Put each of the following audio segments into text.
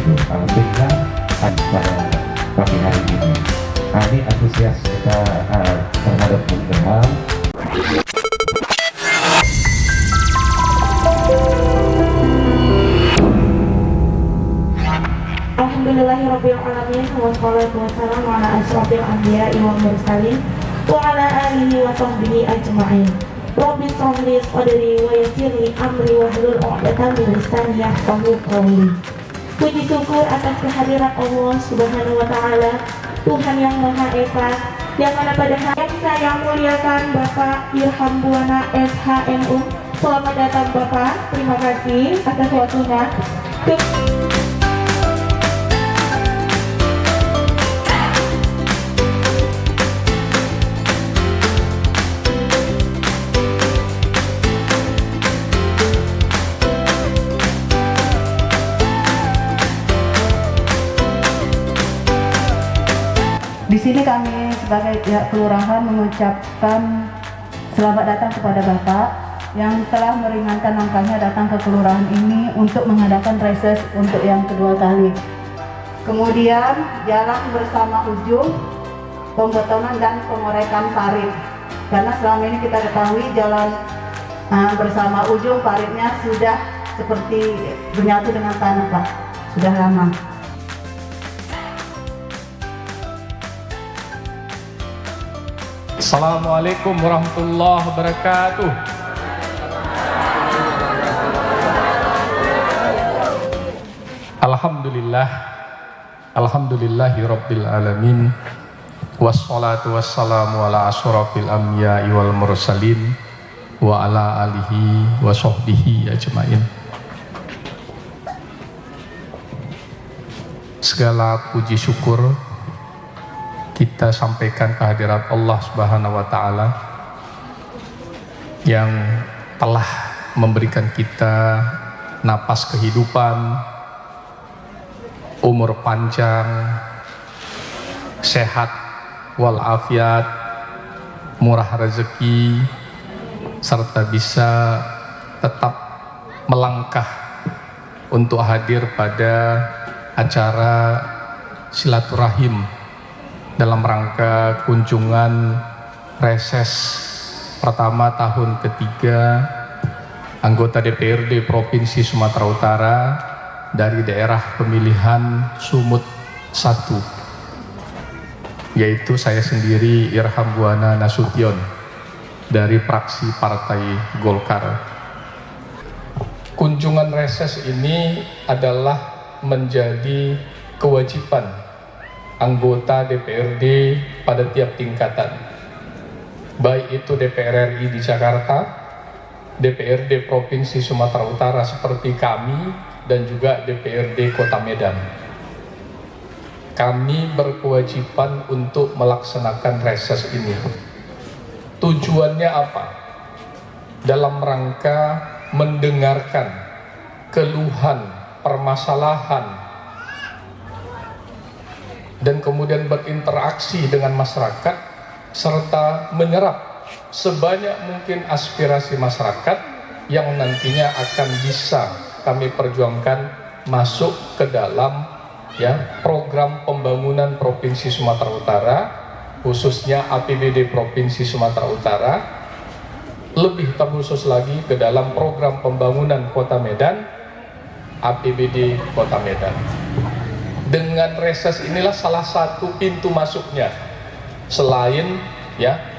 itu. Alhamdulillah pada pagi hari ini kami antusias kita terhadap program. Alhamdulillahirabbil alamin wassalatu wassalamu ala asyrofil anbiya'i wal mursalin wa ala alihi wa sahbihi ajma'in. Rabbi shrah li sadri wa yassir li amri wahlul 'uqdatam min lisani yafqahu qawli. Puji syukur atas kehadiran Allah Subhanahu wa taala, Tuhan yang Maha Esa, yang mana pada hari yang saya muliakan Bapak Irham Buana SHMU. Selamat datang Bapak, terima kasih atas waktunya. Di sini kami sebagai pihak kelurahan mengucapkan selamat datang kepada Bapak yang telah meringankan langkahnya datang ke kelurahan ini untuk mengadakan reses untuk yang kedua kali. Kemudian jalan bersama ujung, pembotonan dan pengorekan parit. Karena selama ini kita ketahui jalan bersama ujung paritnya sudah seperti menyatu dengan tanah, Pak. Sudah lama. Assalamualaikum warahmatullahi wabarakatuh. Alhamdulillah, alhamdulillahi rabbil alamin, wassalatu wassalamu ala asyrafil anbiya'i wal mursalin wa ala alihi wa sahbihi ajmain. Segala puji syukur kita sampaikan kehadirat Allah Subhanahu wa taala yang telah memberikan kita napas kehidupan, umur panjang, sehat walafiat, murah rezeki, serta bisa tetap melangkah untuk hadir pada acara silaturahim dalam rangka kunjungan reses pertama tahun ketiga anggota DPRD Provinsi Sumatera Utara dari daerah pemilihan Sumut 1, yaitu saya sendiri Irham Buana Nasution dari fraksi Partai Golkar. Kunjungan reses ini adalah menjadi kewajiban anggota DPRD pada tiap tingkatan, baik itu DPR RI di Jakarta, DPRD Provinsi Sumatera Utara seperti kami, dan juga DPRD Kota Medan. Kami berkewajiban untuk melaksanakan reses ini. Tujuannya apa? Dalam rangka mendengarkan keluhan, permasalahan, dan kemudian berinteraksi dengan masyarakat serta menyerap sebanyak mungkin aspirasi masyarakat yang nantinya akan bisa kami perjuangkan masuk ke dalam program pembangunan Provinsi Sumatera Utara, khususnya APBD Provinsi Sumatera Utara, lebih terkhusus lagi ke dalam program pembangunan Kota Medan, APBD Kota Medan. Dengan reses inilah salah satu pintu masuknya, selain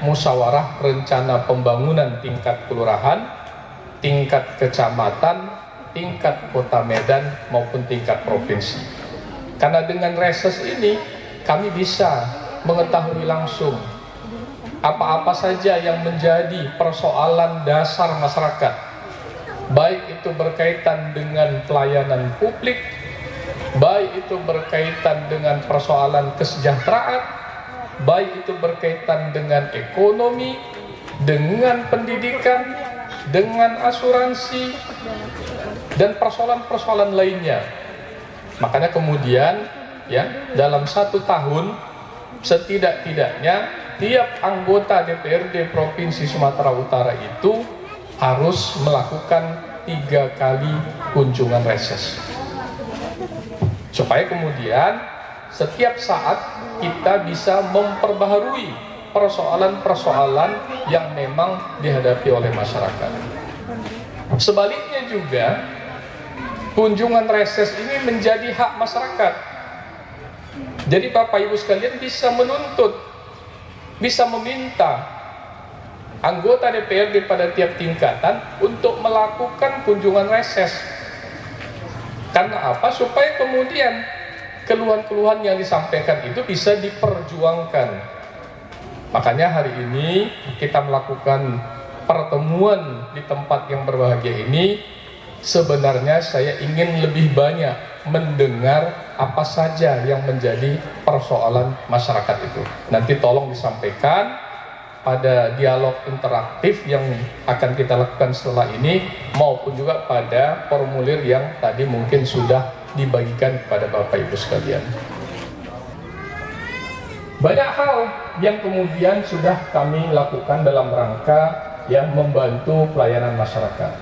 musyawarah rencana pembangunan tingkat kelurahan, tingkat kecamatan, tingkat Kota Medan maupun tingkat provinsi. Karena dengan reses ini kami bisa mengetahui langsung apa-apa saja yang menjadi persoalan dasar masyarakat, baik itu berkaitan dengan pelayanan publik, baik itu berkaitan dengan persoalan kesejahteraan, baik itu berkaitan dengan ekonomi, dengan pendidikan, dengan asuransi, dan persoalan-persoalan lainnya. Makanya kemudian dalam 1 tahun setidak-tidaknya tiap anggota DPRD Provinsi Sumatera Utara itu harus melakukan 3 kali kunjungan reses. supaya kemudian setiap saat kita bisa memperbaharui persoalan-persoalan yang memang dihadapi oleh masyarakat. Sebaliknya juga, kunjungan reses ini menjadi hak masyarakat. Jadi Bapak Ibu sekalian bisa menuntut, bisa meminta anggota DPRD pada tiap tingkatan untuk melakukan kunjungan reses. Karena apa? Supaya kemudian keluhan-keluhan yang disampaikan itu bisa diperjuangkan. Makanya hari ini kita melakukan pertemuan di tempat yang berbahagia ini. Sebenarnya saya ingin lebih banyak mendengar apa saja yang menjadi persoalan masyarakat itu. Nanti tolong disampaikan pada dialog interaktif yang akan kita lakukan setelah ini, maupun juga pada formulir yang tadi mungkin sudah dibagikan kepada Bapak Ibu sekalian. Banyak hal yang kemudian sudah kami lakukan dalam rangka yang membantu pelayanan masyarakat.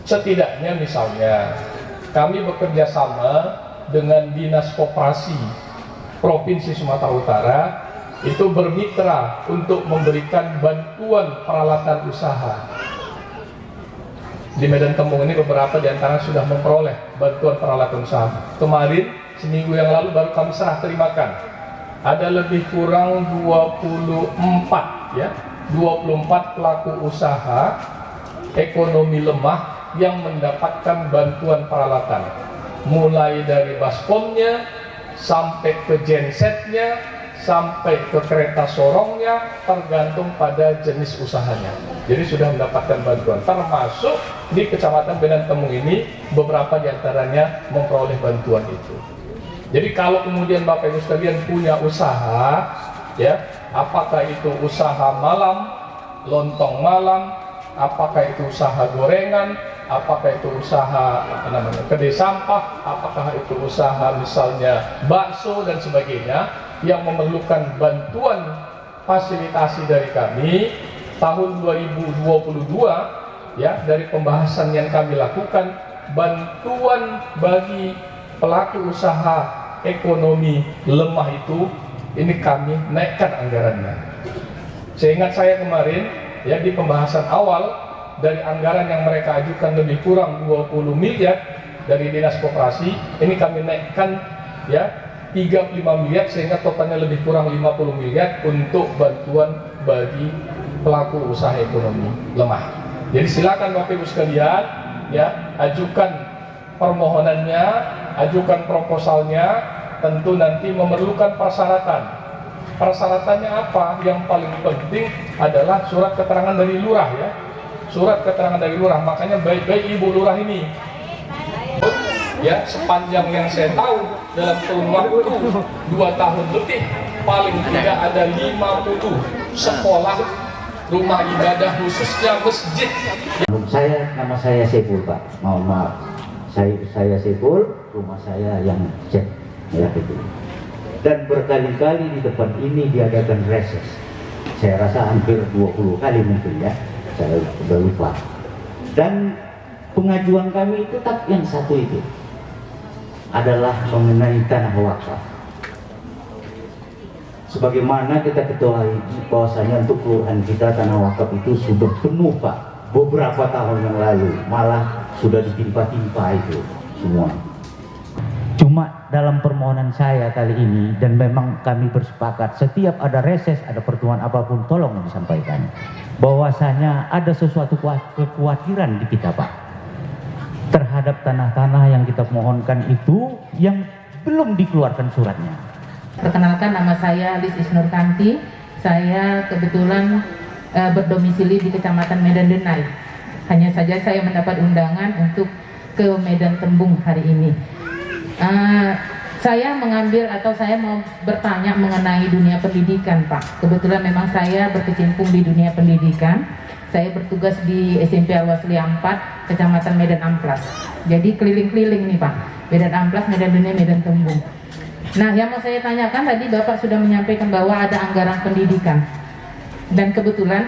Setidaknya misalnya kami bekerja sama dengan Dinas Koperasi Provinsi Sumatera Utara itu bermitra untuk memberikan bantuan peralatan usaha. Di Medan Tembung ini beberapa di antara sudah memperoleh bantuan peralatan usaha. Kemarin seminggu yang lalu baru kami serah terimakan. Ada lebih kurang 24 pelaku usaha ekonomi lemah yang mendapatkan bantuan peralatan, mulai dari baskomnya sampai ke gensetnya sampai ke kereta sorongnya, tergantung pada jenis usahanya. Jadi sudah mendapatkan bantuan, termasuk di Kecamatan Medan Tembung ini beberapa diantaranya memperoleh bantuan itu. Jadi kalau kemudian Bapak Ibu sekalian punya usaha, ya, apakah itu usaha malam, lontong malam, apakah itu usaha gorengan, apakah itu usaha kedai sampah, apakah itu usaha misalnya bakso dan sebagainya yang memerlukan bantuan fasilitasi dari kami tahun 2022, ya, dari pembahasan yang kami lakukan, bantuan bagi pelaku usaha ekonomi lemah itu ini kami naikkan anggarannya. Seingat saya kemarin, ya, di pembahasan awal dari anggaran yang mereka ajukan lebih kurang 20 miliar dari Dinas Koperasi, ini kami naikkan, ya, 35 miliar sehingga totalnya lebih kurang 50 miliar untuk bantuan bagi pelaku usaha ekonomi lemah. Jadi silakan Bapak Ibu sekalian, ya, ajukan permohonannya, ajukan proposalnya, tentu nanti memerlukan persyaratan. Persyaratannya apa? Yang paling penting adalah surat keterangan dari lurah, ya. Surat keterangan dari lurah. Makanya baik-baik Ibu Lurah ini, ya, sepanjang yang saya tahu dalam kurun waktu 2 tahun lebih, paling tidak ada 50 sekolah, rumah ibadah, khususnya masjid. Nama saya Sepul, Pak. Mohon maaf. Saya Sepul, rumah saya yang cek, ya, itu. Dan berkali-kali di depan ini diadakan reses. Saya rasa hampir 20 kali mungkin, ya. Saya sudah lupa. Dan pengajuan kami tetap yang satu itu adalah mengenai tanah wakaf. Sebagaimana kita ketahui bahwasanya untuk kelurahan kita tanah wakaf itu sudah penuh, Pak, beberapa tahun yang lalu, malah sudah ditimpa-timpa itu semua. Cuma dalam permohonan saya kali ini, dan memang kami bersepakat setiap ada reses, ada pertemuan apapun, tolong disampaikan bahwasanya ada sesuatu kekhawatiran di kita, Pak, terhadap tanah-tanah yang kita mohonkan itu yang belum dikeluarkan suratnya. Perkenalkan, nama saya Lis Isnurkanti. Saya kebetulan berdomisili di Kecamatan Medan Denai. Hanya saja saya mendapat undangan untuk ke Medan Tembung hari ini. Saya mengambil atau saya mau bertanya mengenai dunia pendidikan, Pak. Kebetulan memang saya berkecimpung di dunia pendidikan. Saya bertugas di SMP Al-Wasliah 4, Kecamatan Medan Amplas. Jadi keliling-keliling nih, Pak. Medan Amplas, Medan Denai, Medan Tembung. Nah, yang mau saya tanyakan tadi Bapak sudah menyampaikan bahwa ada anggaran pendidikan. Dan kebetulan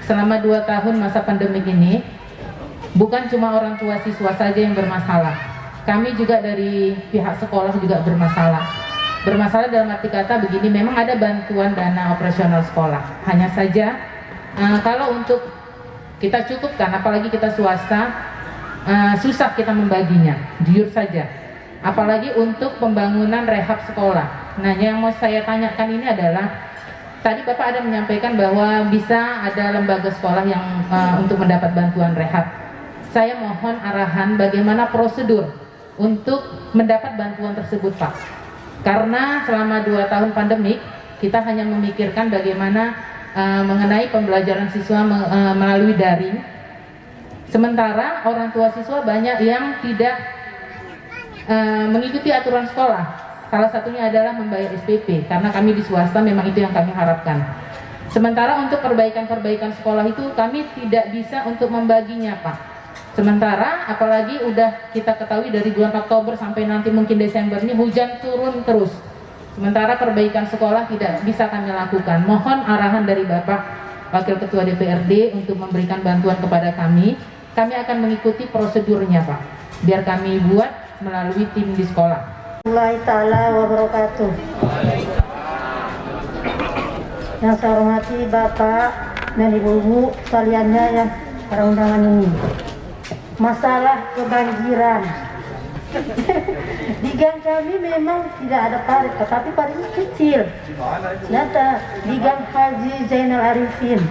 selama 2 tahun masa pandemi ini, bukan cuma orang tua siswa saja yang bermasalah, kami juga dari pihak sekolah juga bermasalah. Bermasalah dalam arti kata begini, memang ada bantuan dana operasional sekolah. Hanya saja kalau untuk kita cukupkan, apalagi kita swasta, susah kita membaginya, jujur saja. Apalagi untuk pembangunan rehab sekolah. Nah, yang mau saya tanyakan ini adalah, tadi Bapak ada menyampaikan bahwa bisa ada lembaga sekolah yang untuk mendapat bantuan rehab. Saya mohon arahan bagaimana prosedur untuk mendapat bantuan tersebut, Pak. Karena selama 2 tahun pandemik, kita hanya memikirkan bagaimana mengenai pembelajaran siswa melalui daring. Sementara orang tua siswa banyak yang tidak mengikuti aturan sekolah. Salah satunya adalah membayar SPP, karena kami di swasta memang itu yang kami harapkan. Sementara untuk perbaikan-perbaikan sekolah itu kami tidak bisa untuk membaginya, Pak. Sementara apalagi udah kita ketahui dari bulan Oktober sampai nanti mungkin Desember ini hujan turun terus. Sementara perbaikan sekolah tidak bisa kami lakukan. Mohon arahan dari Bapak Wakil Ketua DPRD untuk memberikan bantuan kepada kami. Kami akan mengikuti prosedurnya, Pak. Biar kami buat melalui tim di sekolah. Assalamualaikum warahmatullahi wabarakatuh. Yang saya hormati Bapak dan Ibu-ibu sekaliannya yang pada undangan ini. Masalah kebanjiran. Di gang kami memang tidak ada parit, tetapi paritnya kecil. Nyata di gang Haji Zainal Arifin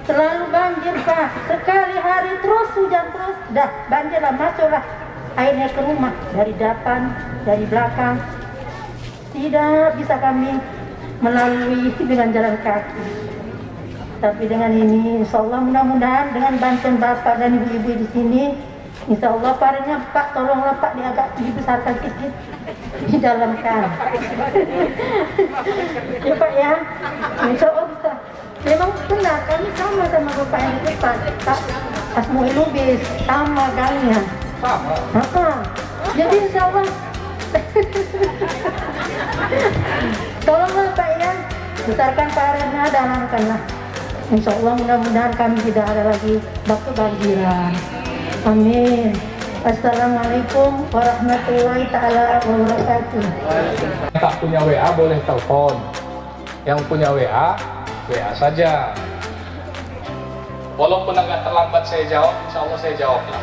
selalu banjir, Pak. Sekali hari terus hujan terus, dah banjir lah, masuklah airnya ke rumah dari depan, dari belakang. Tidak bisa kami melalui dengan jalan kaki. Tapi dengan ini, insya Allah mudah-mudahan dengan bantuan Bapak dan Ibu-ibu di sini, insya Allah paritnya Pak, tolonglah Pak agak dibesarkan sedikit, didalamkan. Ya Pak ya, insya Allah bisa. Memang benar, kami sama Bapak yang di depan, Pak Asmu'il Lubis, sama gangnya. Sama. Jadi insya Allah, tolonglah Pak ya, besarkan paritnya, dalamkanlah. Insya Allah mudah-mudahan kami tidak ada lagi kebanjiran. Amin. Assalamualaikum warahmatullahi ta'ala wabarakatuh. Tak punya WA boleh telepon. Yang punya WA saja. Walaupun agak terlambat saya jawab, insya Allah saya jawab lah.